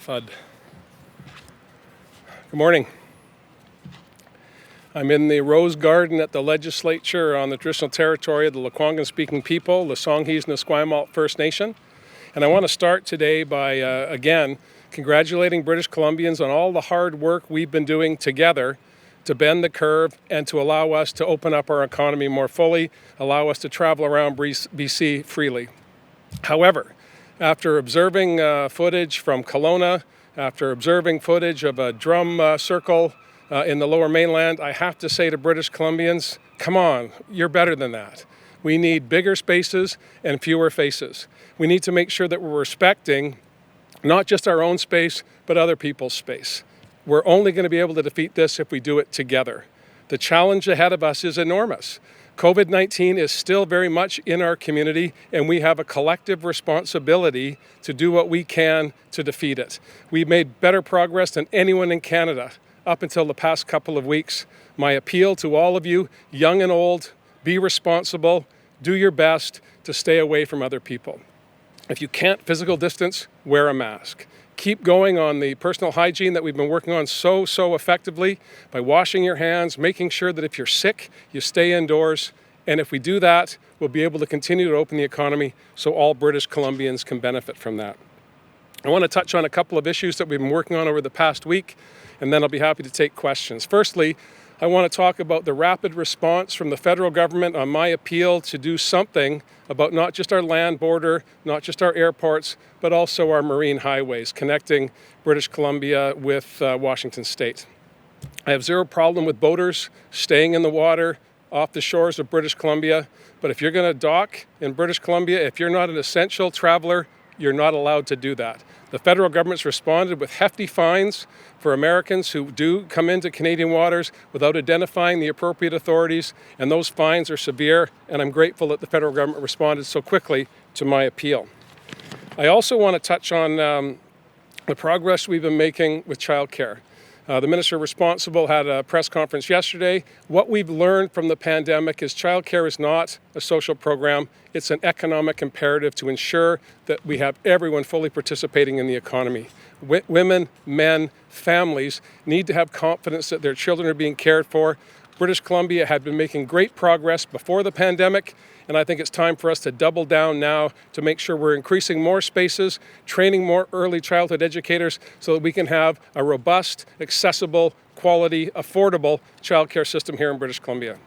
Thud. Good morning. I'm in the Rose Garden at the legislature on the traditional territory of the Lekwungen-speaking people, the Songhees and the Esquimalt First Nation. And I want to start today by, again, congratulating British Columbians on all the hard work we've been doing together to bend the curve and to allow us to open up our economy more fully, allow us to travel around BC freely. However, after observing footage from Kelowna, after observing footage of a drum circle in the Lower Mainland, I have to say to British Columbians, come on, you're better than that. We need bigger spaces and fewer faces. We need to make sure that we're respecting not just our own space, but other people's space. We're only going to be able to defeat this if we do it together. The challenge ahead of us is enormous. COVID-19 is still very much in our community, and we have a collective responsibility to do what we can to defeat it. We've made better progress than anyone in Canada up until the past couple of weeks. My appeal to all of you, young and old, be responsible, do your best to stay away from other people. If you can't physical distance, wear a mask. Keep going on the personal hygiene that we've been working on so effectively by washing your hands, making sure that if you're sick, you stay indoors. And if we do that, we'll be able to continue to open the economy so all British Columbians can benefit from that. I want to touch on a couple of issues that we've been working on over the past week, and then I'll be happy to take questions. Firstly, I want to talk about the rapid response from the federal government on my appeal to do something about not just our land border, not just our airports, but also our marine highways connecting British Columbia with Washington State. I have zero problem with boaters staying in the water off the shores of British Columbia, but if you're going to dock in British Columbia, if you're not an essential traveler, you're not allowed to do that. The federal government's responded with hefty fines for Americans who do come into Canadian waters without identifying the appropriate authorities, and those fines are severe, and I'm grateful that the federal government responded so quickly to my appeal. I also want to touch on the progress we've been making with childcare. The minister responsible had a press conference yesterday. What we've learned from the pandemic is childcare is not a social program. It's an economic imperative to ensure that we have everyone fully participating in the economy. Women, men, families need to have confidence that their children are being cared for. British Columbia had been making great progress before the pandemic, and I think it's time for us to double down now to make sure we're increasing more spaces, training more early childhood educators so that we can have a robust, accessible, quality, affordable childcare system here in British Columbia.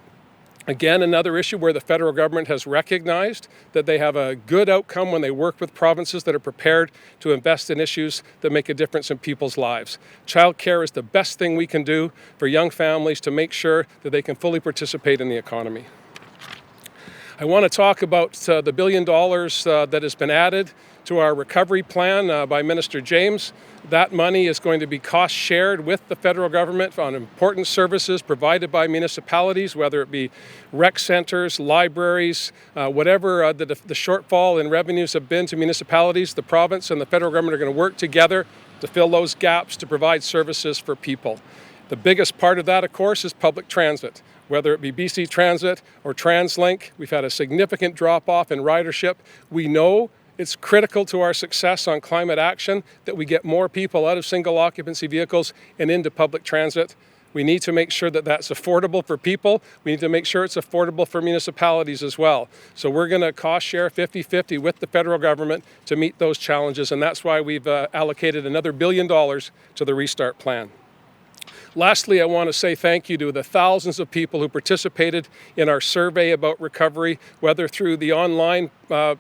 Again, another issue where the federal government has recognized that they have a good outcome when they work with provinces that are prepared to invest in issues that make a difference in people's lives. Childcare is the best thing we can do for young families to make sure that they can fully participate in the economy. I want to talk about the $1 billion that has been added to our recovery plan by Minister James. That money is going to be cost shared with the federal government on important services provided by municipalities, whether it be rec centers, libraries, whatever the shortfall in revenues have been to municipalities. The province and the federal government are going to work together to fill those gaps to provide services for people. The biggest part of that, of course, is public transit. Whether it be BC Transit or TransLink, we've had a significant drop-off in ridership. We know it's critical to our success on climate action that we get more people out of single occupancy vehicles and into public transit. We need to make sure that that's affordable for people. We need to make sure it's affordable for municipalities as well. So we're going to cost share 50-50 with the federal government to meet those challenges, and that's why we've allocated another $1 billion to the Restart Plan. Lastly, I want to say thank you to the thousands of people who participated in our survey about recovery, whether through the online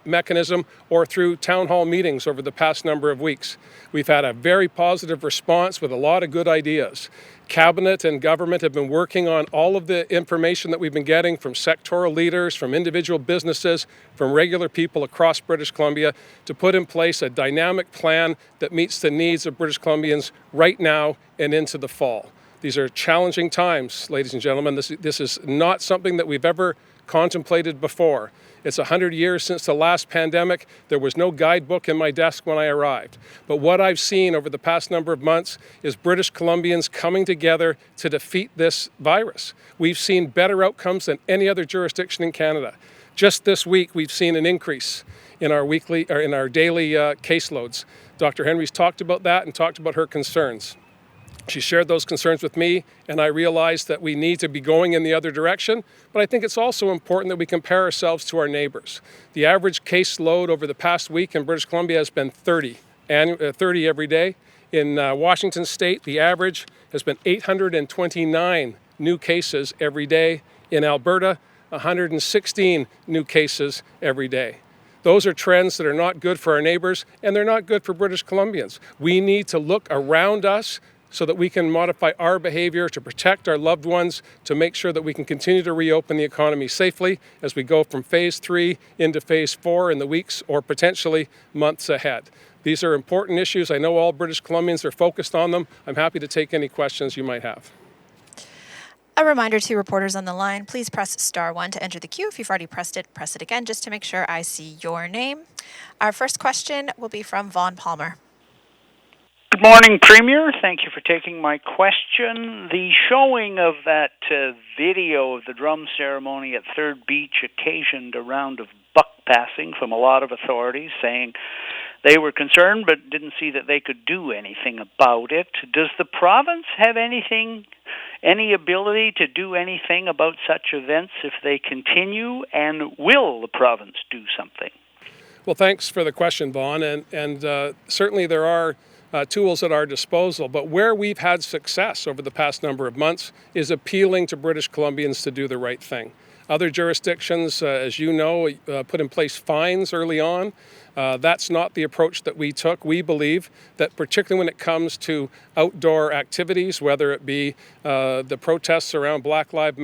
mechanism or through town hall meetings over the past number of weeks. We've had a very positive response with a lot of good ideas. Cabinet and government have been working on all of the information that we've been getting from sectoral leaders, from individual businesses, from regular people across British Columbia to put in place a dynamic plan that meets the needs of British Columbians right now and into the fall. These are challenging times, ladies and gentlemen. This is not something that we've ever contemplated before. It's 100 years since the last pandemic. There was no guidebook in my desk when I arrived. But what I've seen over the past number of months is British Columbians coming together to defeat this virus. We've seen better outcomes than any other jurisdiction in Canada. Just this week, we've seen an increase in our daily caseloads. Dr. Henry's talked about that and talked about her concerns. She shared those concerns with me, and I realized that we need to be going in the other direction, but I think it's also important that we compare ourselves to our neighbors. The average caseload over the past week in British Columbia has been 30 every day. In Washington State, the average has been 829 new cases every day. In Alberta, 116 new cases every day. Those are trends that are not good for our neighbors, and they're not good for British Columbians. We need to look around us so that we can modify our behavior to protect our loved ones, to make sure that we can continue to reopen the economy safely as we go from phase 3 into phase 4 in the weeks or potentially months ahead. These are important issues. I know all British Columbians are focused on them. I'm happy to take any questions you might have. A reminder to reporters on the line, please press *1 to enter the queue. If you've already press it again just to make sure I see your name. Our first question will be from Vaughn Palmer. Good morning, Premier. Thank you for taking my question. The showing of that video of the drum ceremony at Third Beach occasioned a round of buck passing from a lot of authorities saying they were concerned but didn't see that they could do anything about it. Does the province have any ability to do anything about such events if they continue, and will the province do something? Well, thanks for the question, Vaughn, and certainly there are tools at our disposal, but where we've had success over the past number of months is appealing to British Columbians to do the right thing. Other jurisdictions, as you know, put in place fines early on. That's not the approach that we took. We believe that particularly when it comes to outdoor activities, whether it be the protests around Black Lives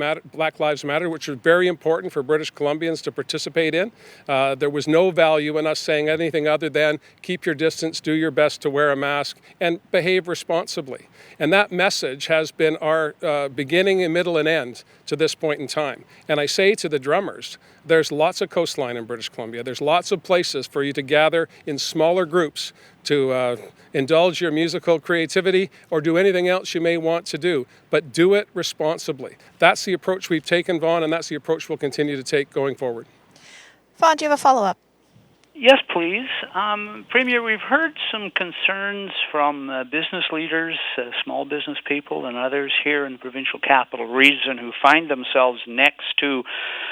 Matter, which are very important for British Columbians to participate in, there was no value in us saying anything other than keep your distance, do your best to wear a mask, and behave responsibly. And that message has been our beginning and middle and end to this point in time. And I say to the drummers, there's lots of coastline in British Columbia. There's lots of places for you to gather in smaller groups to indulge your musical creativity or do anything else you may want to do, but do it responsibly. That's the approach we've taken, Vaughn, and that's the approach we'll continue to take going forward. Vaughn, do you have a follow-up? Yes, please. Premier, we've heard some concerns from business leaders, small business people, and others here in the provincial capital region who find themselves next to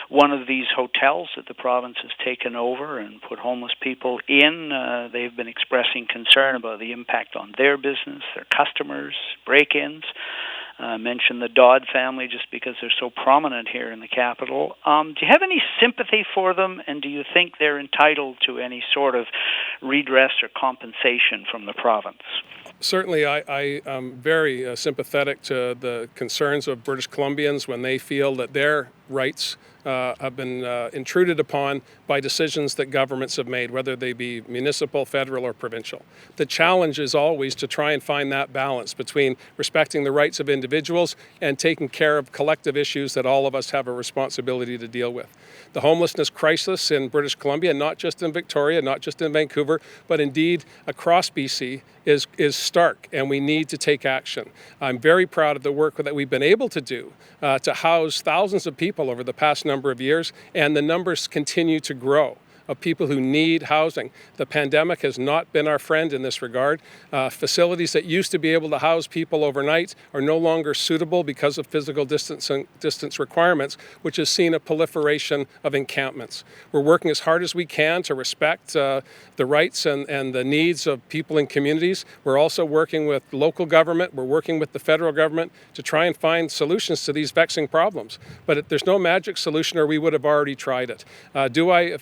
one of these hotels that the province has taken over and put homeless people in. They've been expressing concern about the impact on their business, their customers, break-ins. Mention the Dodd family just because they're so prominent here in the capital. Do you have any sympathy for them, and do you think they're entitled to any sort of redress or compensation from the province? Certainly, I am very sympathetic to the concerns of British Columbians when they feel that their rights have been intruded upon by decisions that governments have made, whether they be municipal, federal, or provincial. The challenge is always to try and find that balance between respecting the rights of individuals and taking care of collective issues that all of us have a responsibility to deal with. The homelessness crisis in British Columbia, not just in Victoria, not just in Vancouver, but indeed across BC, is stark, and we need to take action. I'm very proud of the work that we've been able to do to house thousands of people over the past number of years, and the numbers continue to grow of people who need housing. The pandemic has not been our friend in this regard. Facilities that used to be able to house people overnight are no longer suitable because of physical distance requirements, which has seen a proliferation of encampments. We're working as hard as we can to respect the rights and the needs of people in communities. We're also working with local government. We're working with the federal government to try and find solutions to these vexing problems. But there's no magic solution, or we would have already tried it. Do I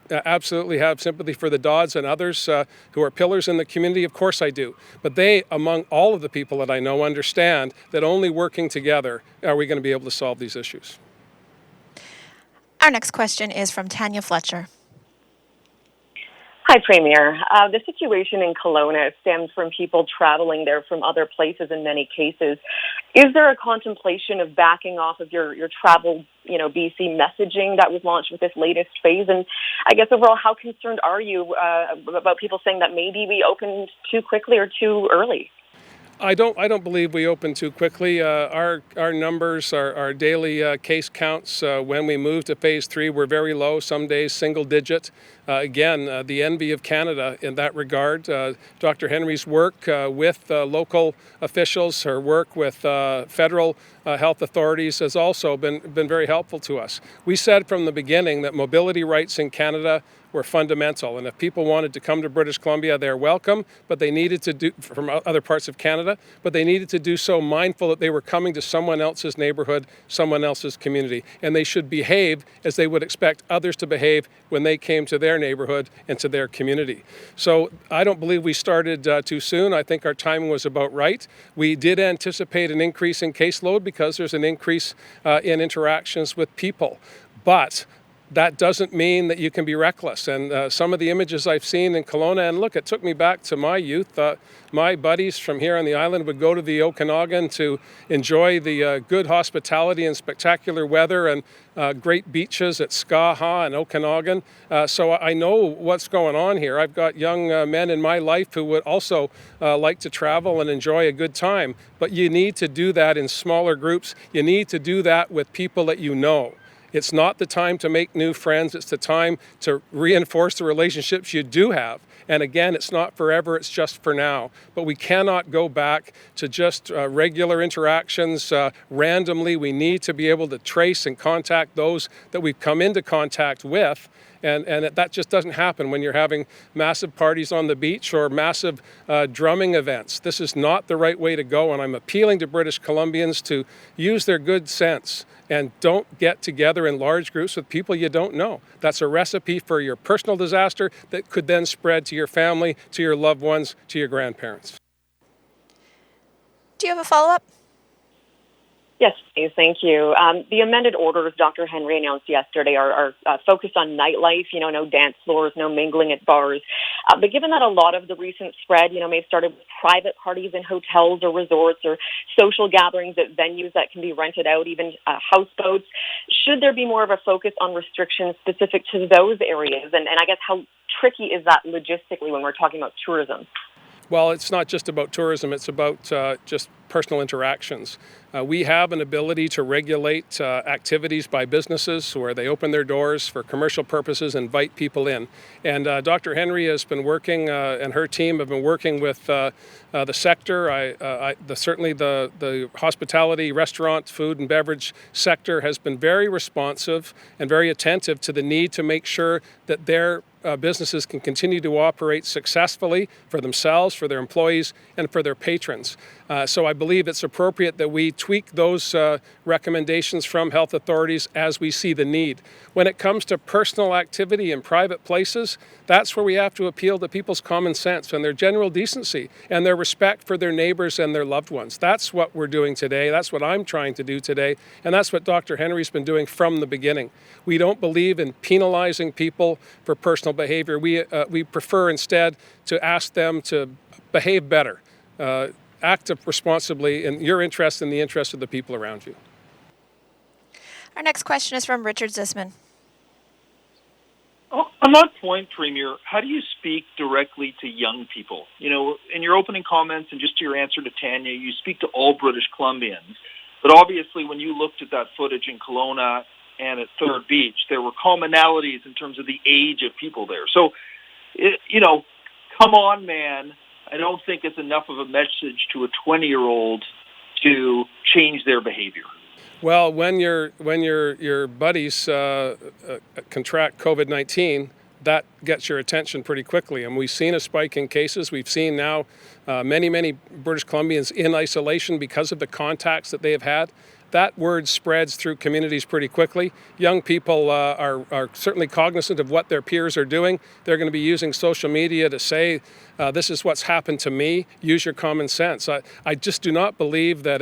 absolutely have sympathy for the Dodds and others who are pillars in the community? Of course I do. But they, among all of the people that I know, understand that only working together are we going to be able to solve these issues. Our next question is from Tanya Fletcher. Hi, Premier. The situation in Kelowna stems from people traveling there from other places in many cases. Is there a contemplation of backing off of your travel, BC messaging that was launched with this latest phase? And I guess overall, how concerned are you about people saying that maybe we opened too quickly or too early? I don't believe we opened too quickly. Our numbers, our daily case counts when we moved to phase 3 were very low, some days single digit. Again, the envy of Canada in that regard. Dr. Henry's work with local officials, her work with federal health authorities has also been very helpful to us. We said from the beginning that mobility rights in Canada were fundamental, and if people wanted to come to British Columbia, they're welcome, but they needed to do, from other parts of Canada, but they needed to do so mindful that they were coming to someone else's neighborhood, someone else's community, and they should behave as they would expect others to behave when they came to their neighborhood and to their community. So I don't believe we started too soon. I think our timing was about right. We did anticipate an increase in caseload because there's an increase in interactions with people, but that doesn't mean that you can be reckless. And some of the images I've seen in Kelowna, and look, it took me back to my youth. My buddies from here on the island would go to the Okanagan to enjoy the good hospitality and spectacular weather and great beaches at Skaha and Okanagan. So I know what's going on here. I've got young men in my life who would also like to travel and enjoy a good time. But you need to do that in smaller groups. You need to do that with people that you know. It's not the time to make new friends. It's the time to reinforce the relationships you do have. And again, it's not forever, it's just for now. But we cannot go back to just regular interactions randomly. We need to be able to trace and contact those that we've come into contact with. And that just doesn't happen when you're having massive parties on the beach or massive drumming events. This is not the right way to go, and I'm appealing to British Columbians to use their good sense and don't get together in large groups with people you don't know. That's a recipe for your personal disaster that could then spread to your family, to your loved ones, to your grandparents. Do you have a follow-up? Yes, please. Thank you. The amended orders Dr. Henry announced yesterday are focused on nightlife, no dance floors, no mingling at bars. But given that a lot of the recent spread, may have started with private parties in hotels or resorts or social gatherings at venues that can be rented out, even houseboats, should there be more of a focus on restrictions specific to those areas? And I guess how tricky is that logistically when we're talking about tourism? Well, it's not just about tourism, it's about just personal interactions. We have an ability to regulate activities by businesses where they open their doors for commercial purposes, invite people in. And Dr. Henry has been working, and her team have been working with the sector. Certainly the hospitality, restaurant, food and beverage sector has been very responsive and very attentive to the need to make sure that their businesses can continue to operate successfully for themselves, for their employees, and for their patrons. So I believe it's appropriate that we tweak those recommendations from health authorities as we see the need. When it comes to personal activity in private places, that's where we have to appeal to people's common sense and their general decency and their respect for their neighbors and their loved ones. That's what we're doing today. That's what I'm trying to do today. And that's what Dr. Henry's been doing from the beginning. We don't believe in penalizing people for personal behavior. We prefer instead to ask them to behave better, act responsibly in your interest and the interest of the people around you. Our next question is from Richard Zisman. On that point, Premier, how do you speak directly to young people? In your opening comments and just to your answer to Tanya, you speak to all British Columbians. But obviously, when you looked at that footage in Kelowna and at Third Beach, there were commonalities in terms of the age of people there. So, come on, man. I don't think it's enough of a message to a 20-year-old to change their behavior. Well, when your buddies contract COVID-19, that gets your attention pretty quickly. And we've seen a spike in cases. We've seen now many British Columbians in isolation because of the contacts that they have had. That word spreads through communities pretty quickly. Young people are certainly cognizant of what their peers are doing. They're going to be using social media to say, this is what's happened to me. Use your common sense. I just do not believe that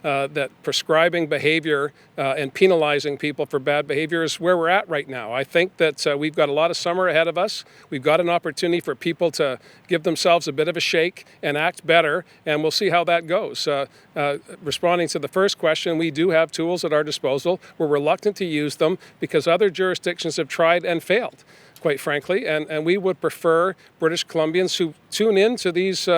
that prescribing behavior and penalizing people for bad behavior is where we're at right now. I think that we've got a lot of summer ahead of us. We've got an opportunity for people to give themselves a bit of a shake and act better, and we'll see how that goes. Responding to the first question, we do have tools at our disposal. We're reluctant to use them because other jurisdictions have tried and failed. quite frankly, and we would prefer British Columbians who tune in to these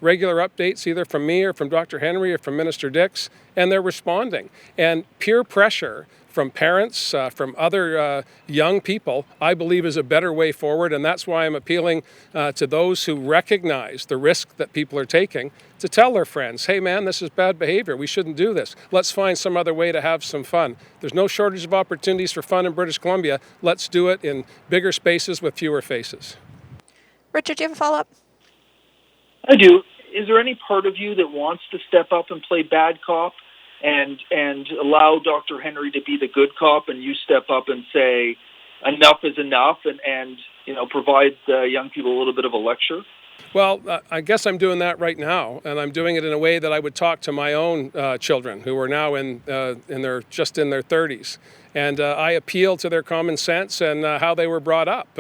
regular updates, either from me or from Dr. Henry or from Minister Dix, and they're responding. And peer pressure from parents, from other young people, I believe is a better way forward, and that's why I'm appealing to those who recognize the risk that people are taking to tell their friends, hey man, this is bad behavior, we shouldn't do this. Let's find some other way to have some fun. There's no shortage of opportunities for fun in British Columbia. Let's do it in bigger spaces with fewer faces. Richard, do you have a follow-up? I do. Is there any part of you that wants to step up and play bad cop and allow Dr. Henry to be the good cop, and you step up and say enough is enough, and provide the young people a little bit of a lecture? Well, I guess I'm doing that right now, and I'm doing it in a way that I would talk to my own children who are now in their 30s. And I appeal to their common sense and how they were brought up.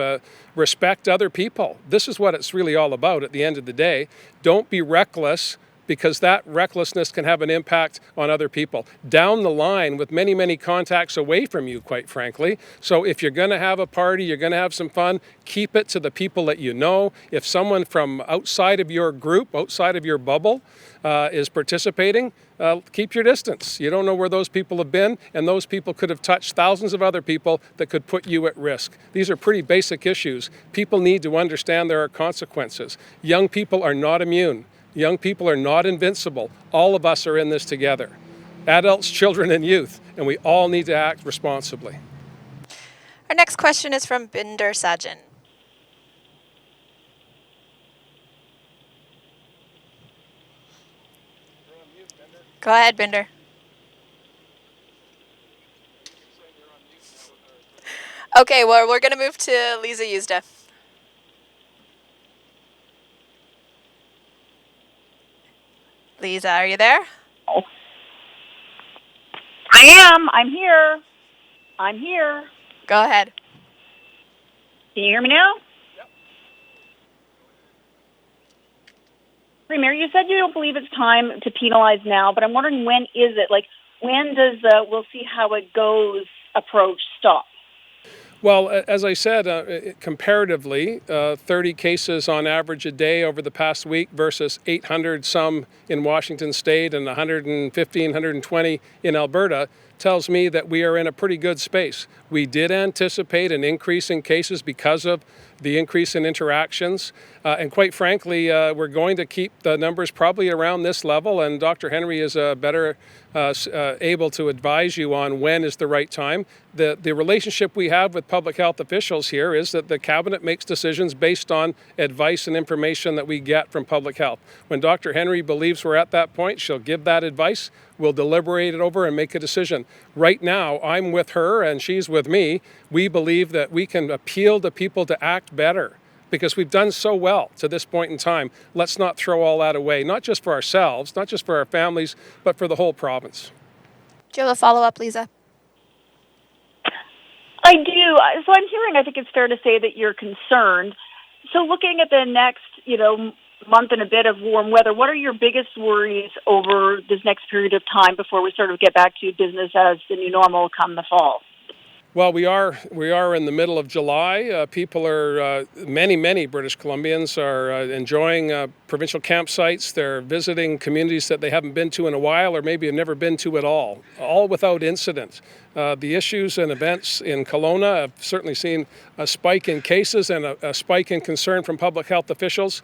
Respect other people. This is what it's really all about at the end of the day. Don't be reckless, because that recklessness can have an impact on other people down the line with many, many contacts away from you, quite frankly. So if you're going to have a party, you're going to have some fun, keep it to the people that you know. If someone from outside of your group, outside of your bubble, is participating, keep your distance. You don't know where those people have been, and those people could have touched thousands of other people that could put you at risk. These are pretty basic issues. People need to understand there are consequences. Young people are not immune. Young people are not invincible. All of us are in this together. Adults, children, and youth, and we all need to act responsibly. Our next question is from Binder Sajan. Go ahead, Binder. Okay, well, we're going to move to Lisa Yuzda. Lisa, are you there? Oh. I am. I'm here. I'm here. Go ahead. Can you hear me now? Yep. Premier, you said you don't believe it's time to penalize now, but I'm wondering, when is it? Like, when does we'll see how it goes approach stop? Well, as I said, comparatively, 30 cases on average a day over the past week versus 800 some in Washington State and 115, 120 in Alberta tells me that we are in a pretty good space. We did anticipate an increase in cases because of the increase in interactions. And quite frankly, we're going to keep the numbers probably around this level, and Dr. Henry is better able to advise you on when is the right time. The relationship we have with public health officials here is that the cabinet makes decisions based on advice and information that we get from public health. When Dr. Henry believes we're at that point, she'll give that advice. We'll deliberate it over and make a decision. Right now, I'm with her and she's with me. We believe that we can appeal to people to act better because we've done so well to this point in time. Let's not throw all that away, not just for ourselves, not just for our families, but for the whole province. Do you have a follow-up, Lisa? I do. So I'm hearing, I think it's fair to say that you're concerned. So looking at the next, month and a bit of warm weather, what are your biggest worries over this next period of time before we sort of get back to business as the new normal come the fall? Well, we are in the middle of July. People are, many British Columbians are enjoying provincial campsites. They're visiting communities that they haven't been to in a while or maybe have never been to at all without incident. The issues and events in Kelowna have certainly seen a spike in cases and a spike in concern from public health officials.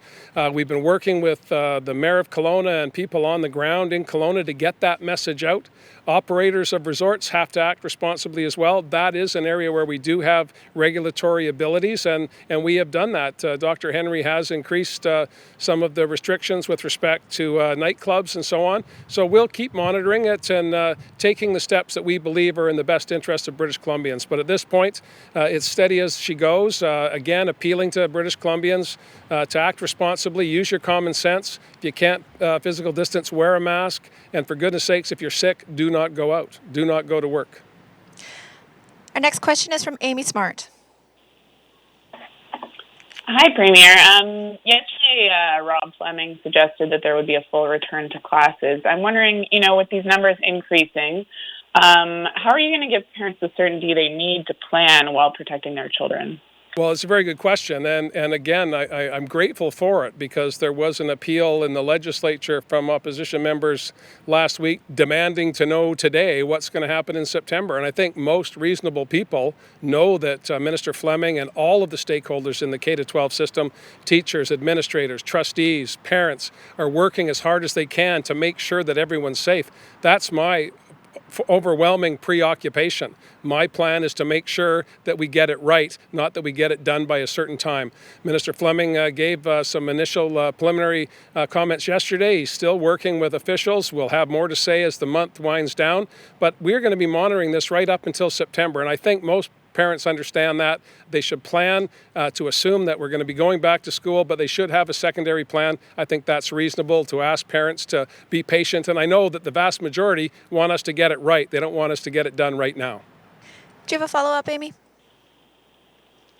We've been working with the Mayor of Kelowna and people on the ground in Kelowna to get that message out. Operators of resorts have to act responsibly as well. That is an area where we do have regulatory abilities, and we have done that. Dr. Henry has increased some of the restrictions with respect to nightclubs and so on. So we'll keep monitoring it and taking the steps that we believe are in the best interest of British Columbians. But at this point, it's steady as she goes. Again, appealing to British Columbians to act responsibly, use your common sense. If you can't physical distance, wear a mask. And for goodness sakes, if you're sick, do not go out. Do not go to work. Our next question is from Amy Smart. Hi, Premier. Yesterday, Rob Fleming suggested that there would be a full return to classes. I'm wondering, with these numbers increasing, how are you going to give parents the certainty they need to plan while protecting their children? Well, it's a very good question, and again, I'm grateful for it because there was an appeal in the legislature from opposition members last week demanding to know today what's going to happen in September. And I think most reasonable people know that Minister Fleming and all of the stakeholders in the K-12 system, teachers, administrators, trustees, parents, are working as hard as they can to make sure that everyone's safe. That's my overwhelming preoccupation. My plan is to make sure that we get it right, not that we get it done by a certain time. Minister Fleming gave some initial preliminary comments yesterday. He's still working with officials. We'll have more to say as the month winds down, but we're going to be monitoring this right up until September, and I think most parents understand that. They should plan to assume that we're going to be going back to school, but they should have a secondary plan. I think that's reasonable to ask parents to be patient, and I know that the vast majority want us to get it right. They don't want us to get it done right now. Do you have a follow-up, Amy?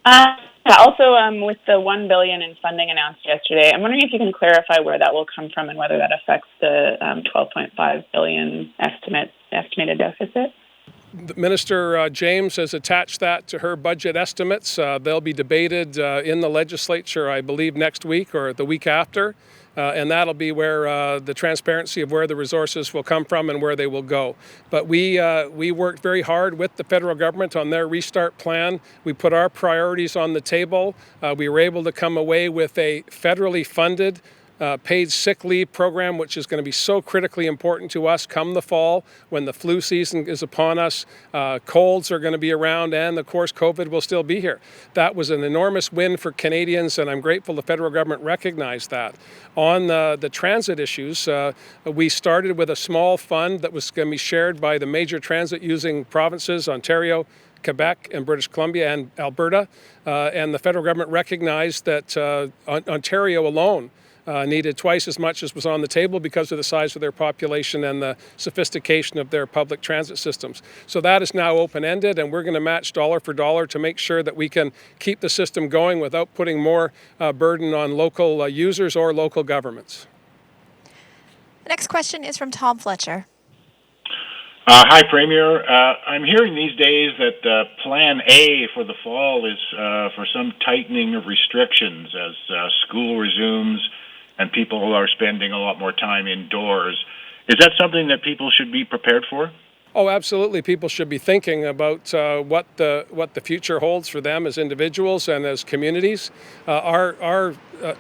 Also, with the $1 billion in funding announced yesterday, I'm wondering if you can clarify where that will come from and whether that affects the $12.5 billion estimated deficit. Minister James has attached that to her budget estimates. They'll be debated in the legislature, I believe, next week or the week after. And that'll be where the transparency of where the resources will come from and where they will go. But we worked very hard with the federal government on their restart plan. We put our priorities on the table. We were able to come away with a federally funded paid sick leave program, which is going to be so critically important to us come the fall when the flu season is upon us. Colds are going to be around, and of course COVID will still be here. That was an enormous win for Canadians, and I'm grateful the federal government recognized that. On the transit issues, we started with a small fund that was going to be shared by the major transit using provinces, Ontario, Quebec, and British Columbia, and Alberta. And the federal government recognized that Ontario alone needed twice as much as was on the table because of the size of their population and the sophistication of their public transit systems. So that is now open-ended, and we're going to match dollar for dollar to make sure that we can keep the system going without putting more burden on local users or local governments. The next question is from Tom Fletcher. Hi, Premier. I'm hearing these days that Plan A for the fall is for some tightening of restrictions as school resumes and people are spending a lot more time indoors. Is that something that people should be prepared for? Oh, absolutely. People should be thinking about what the future holds for them as individuals and as communities. Our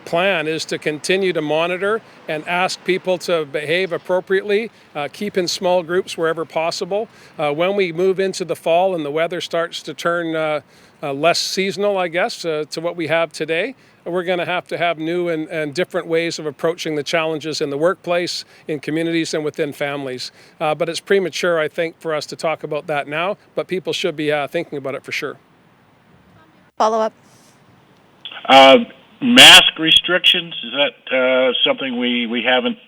plan is to continue to monitor and ask people to behave appropriately, keep in small groups wherever possible. When we move into the fall and the weather starts to turn less seasonal, I guess, to what we have today, we're going to have new and different ways of approaching the challenges in the workplace, in communities, and within families. But it's premature, I think, for us to talk about that now, but people should be thinking about it for sure. Follow-up. Mask restrictions, is that something we haven't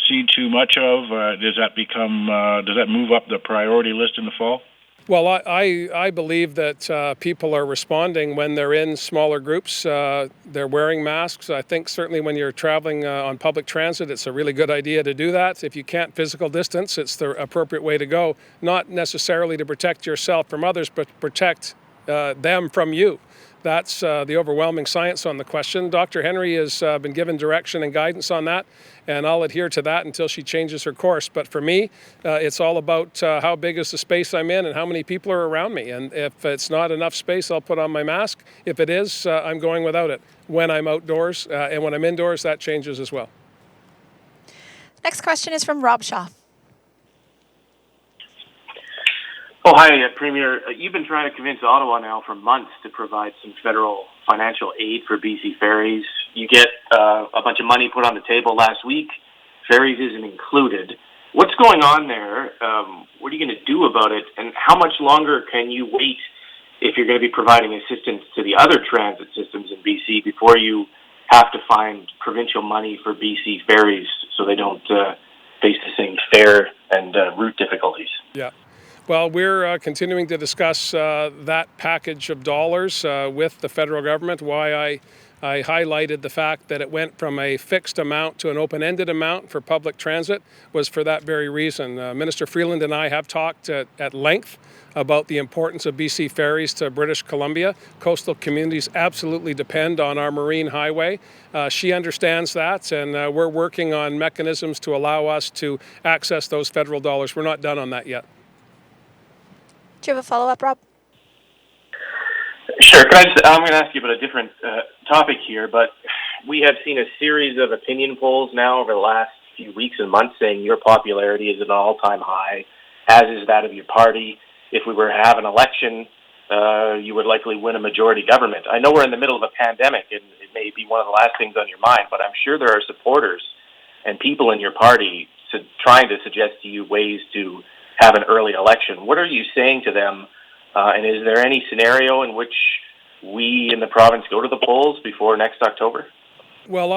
seen too much of? Does that move up the priority list in the fall? Well, I believe that people are responding when they're in smaller groups. They're wearing masks. I think certainly when you're traveling on public transit, it's a really good idea to do that. If you can't physical distance, it's the appropriate way to go, not necessarily to protect yourself from others, but protect them from you. That's the overwhelming science on the question. Dr. Henry has been given direction and guidance on that, and I'll adhere to that until she changes her course. But for me, it's all about how big is the space I'm in and how many people are around me. And if it's not enough space, I'll put on my mask. If it is, I'm going without it when I'm outdoors. And when I'm indoors, that changes as well. Next question is from Rob Shaw. Oh, hi, Premier. You've been trying to convince Ottawa now for months to provide some federal financial aid for BC ferries. You get a bunch of money put on the table last week. Ferries isn't included. What's going on there? What are you going to do about it? And how much longer can you wait if you're going to be providing assistance to the other transit systems in BC before you have to find provincial money for BC ferries so they don't face the same fare and route difficulties? Yeah. Well, we're continuing to discuss that package of dollars with the federal government. Why I highlighted the fact that it went from a fixed amount to an open-ended amount for public transit was for that very reason. Minister Freeland and I have talked at length about the importance of BC ferries to British Columbia. Coastal communities absolutely depend on our marine highway. She understands that, and we're working on mechanisms to allow us to access those federal dollars. We're not done on that yet. Do you have a follow-up, Rob? Sure. I'm going to ask you about a different topic here, but we have seen a series of opinion polls now over the last few weeks and months saying your popularity is at an all-time high, as is that of your party. If we were to have an election, you would likely win a majority government. I know we're in the middle of a pandemic, and it may be one of the last things on your mind, but I'm sure there are supporters and people in your party trying to suggest to you ways to have an early election. What are you saying to them? And is there any scenario in which we in the province go to the polls before next October? Well,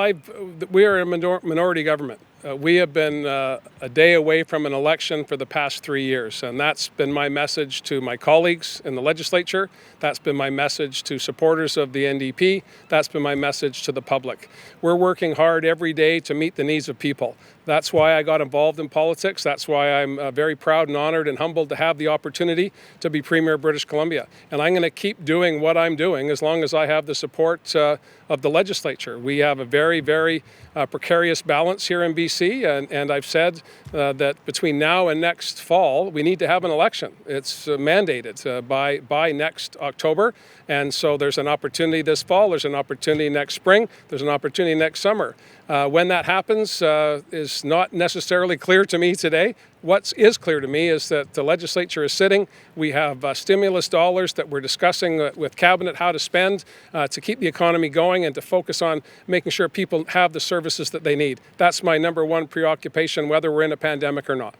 we are a minority government. We have been a day away from an election for the past 3 years, and that's been my message to my colleagues in the legislature. That's been my message to supporters of the NDP. That's been my message to the public. We're working hard every day to meet the needs of people. That's why I got involved in politics. That's why I'm very proud and honored and humbled to have the opportunity to be Premier of British Columbia. And I'm going to keep doing what I'm doing as long as I have the support of the legislature. We have a very, very precarious balance here in BC, and I've said that between now and next fall, we need to have an election. It's mandated by next October, and so there's an opportunity this fall, there's an opportunity next spring, there's an opportunity next summer. When that happens is not necessarily clear to me today. What is clear to me is that the legislature is sitting. We have stimulus dollars that we're discussing with Cabinet how to spend to keep the economy going and to focus on making sure people have the services that they need. That's my number one preoccupation, whether we're in a pandemic or not.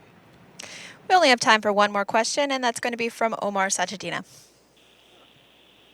We only have time for one more question, and that's going to be from Omar Sajidina.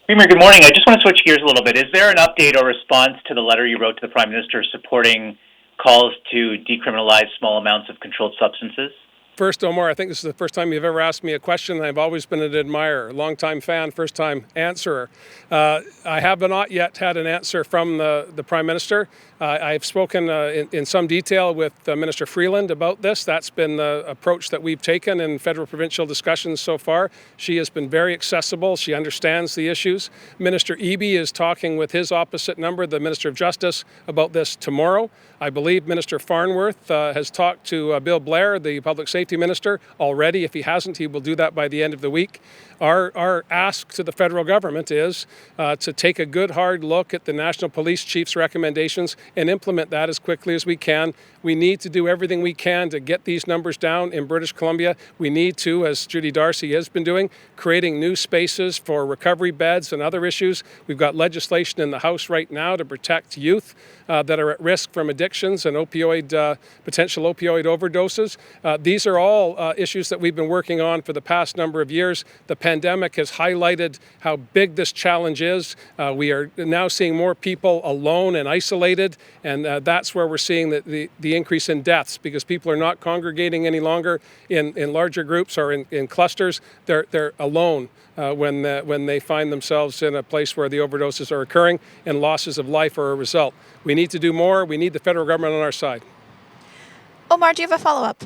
Premier, good morning. I just want to switch gears a little bit. Is there an update or response to the letter you wrote to the Prime Minister supporting calls to decriminalize small amounts of controlled substances? First, Omar, I think this is the first time you've ever asked me a question. I've always been an admirer, longtime fan, first-time answerer. I have not yet had an answer from the Prime Minister. I've spoken in some detail with Minister Freeland about this. That's been the approach that we've taken in federal-provincial discussions so far. She has been very accessible. She understands the issues. Minister Eby is talking with his opposite number, the Minister of Justice, about this tomorrow. I believe Minister Farnworth has talked to Bill Blair, the Public Safety Minister, already. If he hasn't, he will do that by the end of the week. Our ask to the federal government is to take a good hard look at the National Police Chief's recommendations and implement that as quickly as we can. We need to do everything we can to get these numbers down in British Columbia. We need to, as Judy Darcy has been doing, creating new spaces for recovery beds and other issues. We've got legislation in the House right now to protect youth that are at risk from addictions and potential opioid overdoses. These are all issues that we've been working on for the past number of years. The pandemic has highlighted how big this challenge is. We are now seeing more people alone and isolated, and that's where we're seeing the increase in deaths, because people are not congregating any longer in larger groups or in clusters. They're alone when they find themselves in a place where the overdoses are occurring and losses of life are a result. We need to do more. We need the federal government on our side. Omar, do you have a follow-up?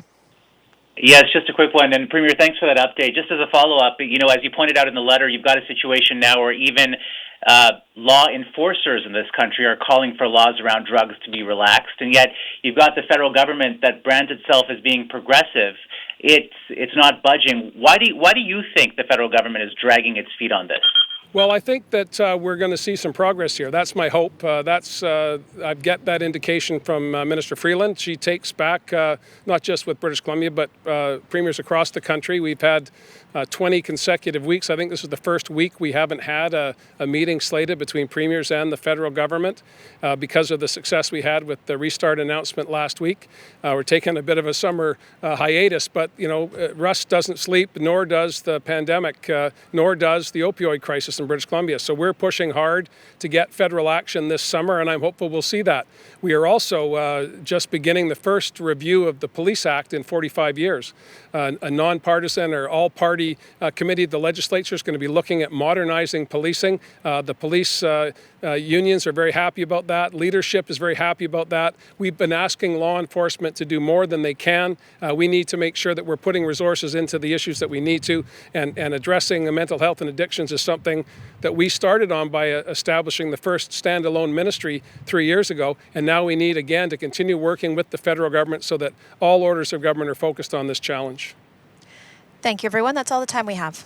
Yes, just a quick one. And Premier, thanks for that update. Just as a follow-up, as you pointed out in the letter, you've got a situation now where even law enforcers in this country are calling for laws around drugs to be relaxed, and yet you've got the federal government that brands itself as being progressive. It's not budging. Why do you think the federal government is dragging its feet on this? Well, I think that we're going to see some progress here. That's my hope. I get that indication from Minister Freeland. She takes back, not just with British Columbia, but premiers across the country. We've had 20 consecutive weeks. I think this is the first week we haven't had a meeting slated between premiers and the federal government because of the success we had with the restart announcement last week. We're taking a bit of a summer hiatus, but Rust doesn't sleep, nor does the pandemic, nor does the opioid crisis. justice in British Columbia. So we're pushing hard to get federal action this summer, and I'm hopeful we'll see that. We are also just beginning the first review of the Police Act in 45 years. A nonpartisan or all-party committee of the legislature is going to be looking at modernizing policing. The police unions are very happy about that. Leadership is very happy about that. We've been asking law enforcement to do more than they can. We need to make sure that we're putting resources into the issues that we need to, and addressing the mental health and addictions is something that we started on by establishing the first standalone ministry 3 years ago, and now we need again to continue working with the federal government so that all orders of government are focused on this challenge. Thank you, everyone. That's all the time we have.